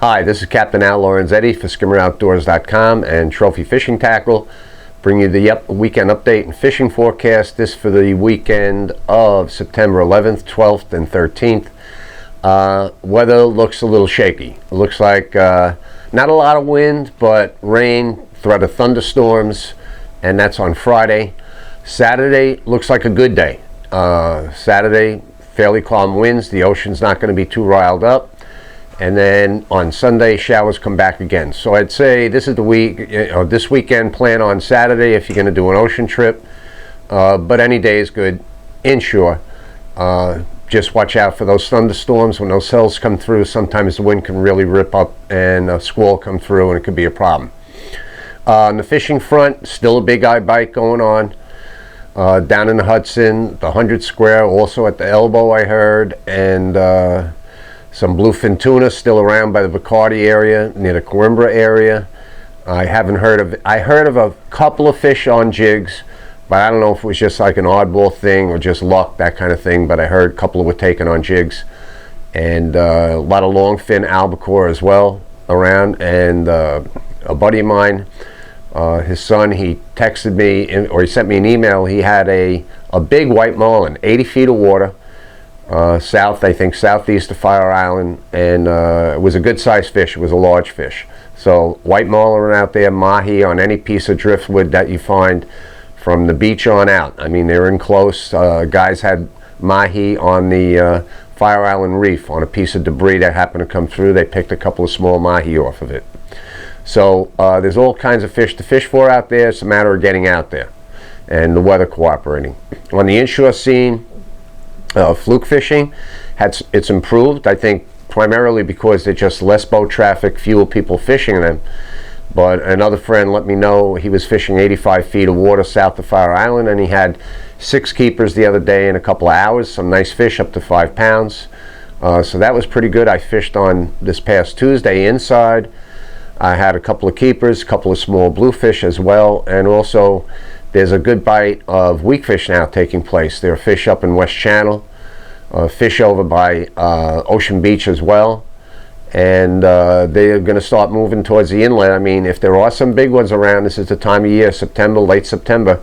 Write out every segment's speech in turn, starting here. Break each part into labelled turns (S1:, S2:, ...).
S1: Hi, this is Captain Al Lorenzetti for SkimmeroutdoorsCaptain and Trophy Fishing Tackle. Bring you the weekend update and fishing forecast. This for the weekend of September 11th, 12th, and 13th. Weather looks a little shaky. It looks like not a lot of wind, but rain, threat of thunderstorms, and that's on Friday. Saturday looks like a good day. Saturday, fairly calm winds. The ocean's not going to be too riled up. And then on Sunday, showers come back again. So I'd say this is the week, this weekend plan on Saturday if you're going to do an ocean trip. But any day is good inshore. Just watch out for those thunderstorms. When those cells come through, sometimes the wind can really rip up and a squall come through and it could be a problem. On the fishing front, still a big eye bite going on. Down in the Hudson, the 100 square, also at the elbow I heard, and some bluefin tuna still around by the Bacardi area, near the Coimbra area. I heard of a couple of fish on jigs, but I don't know if it was just like an oddball thing or just luck, that kind of thing, but I heard a couple were taken on jigs. And a lot of longfin albacore as well around. And a buddy of mine, his son, he texted me, or he sent me an email. He had a big white marlin, 80 feet of water, south, I think southeast of Fire Island, and it was a good sized fish. It was a large fish. So white marlin out there, mahi on any piece of driftwood that you find from the beach on out. I mean, they're in close. Guys had mahi on the Fire Island reef on a piece of debris that happened to come through. They picked a couple of small mahi off of it. So there's all kinds of fish to fish for out there. It's a matter of getting out there and the weather cooperating. On the inshore scene, fluke fishing, it's improved, I think, primarily because there's just less boat traffic, fewer people fishing them. But another friend let me know he was fishing 85 feet of water south of Fire Island, and he had 6 keepers the other day in a couple of hours, some nice fish up to 5 pounds. So that was pretty good. I fished on this past Tuesday inside. I had a couple of keepers, a couple of small bluefish as well, and also there's a good bite of weakfish now taking place. There are fish up in West Channel, fish over by Ocean Beach as well, and they're going to start moving towards the inlet. I mean, if there are some big ones around, this is the time of year, September, late September.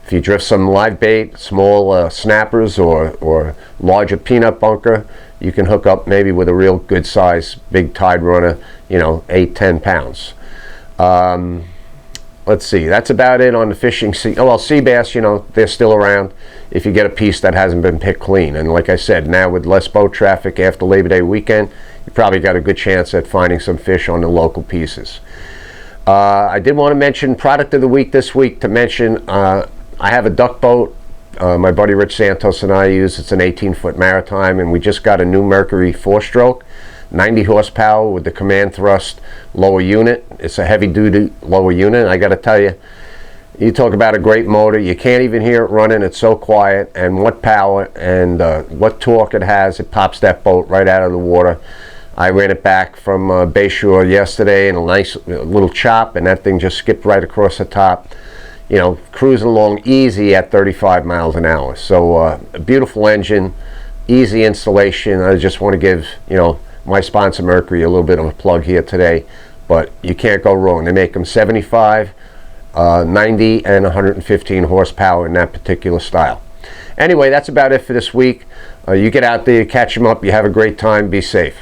S1: If you drift some live bait, small snappers or larger peanut bunker, you can hook up maybe with a real good size big tide runner, 8-10 pounds. Let's see, that's about it on the fishing. Sea bass, they're still around if you get a piece that hasn't been picked clean. And like I said, now with less boat traffic after Labor Day weekend, you probably got a good chance at finding some fish on the local pieces. I did want to mention product of the week this week, to mention I have a duck boat my buddy Rich Santos and I use. It's an 18-foot maritime, and we just got a new Mercury 4-stroke. 90 horsepower with the command thrust lower unit. It's a heavy duty lower unit. I got to tell you, you talk about a great motor, you can't even hear it running. It's so quiet, and what power and what torque it has. It pops that boat right out of the water. I ran it back from Bayshore yesterday in a nice little chop, and that thing just skipped right across the top, cruising along easy at 35 miles an hour. So a beautiful engine, easy installation. I just want to give my sponsor Mercury a little bit of a plug here today, but you can't go wrong. They make them 75, 90, and 115 horsepower in that particular style. Anyway, that's about it for this week. You get out there, you catch them up, you have a great time, be safe.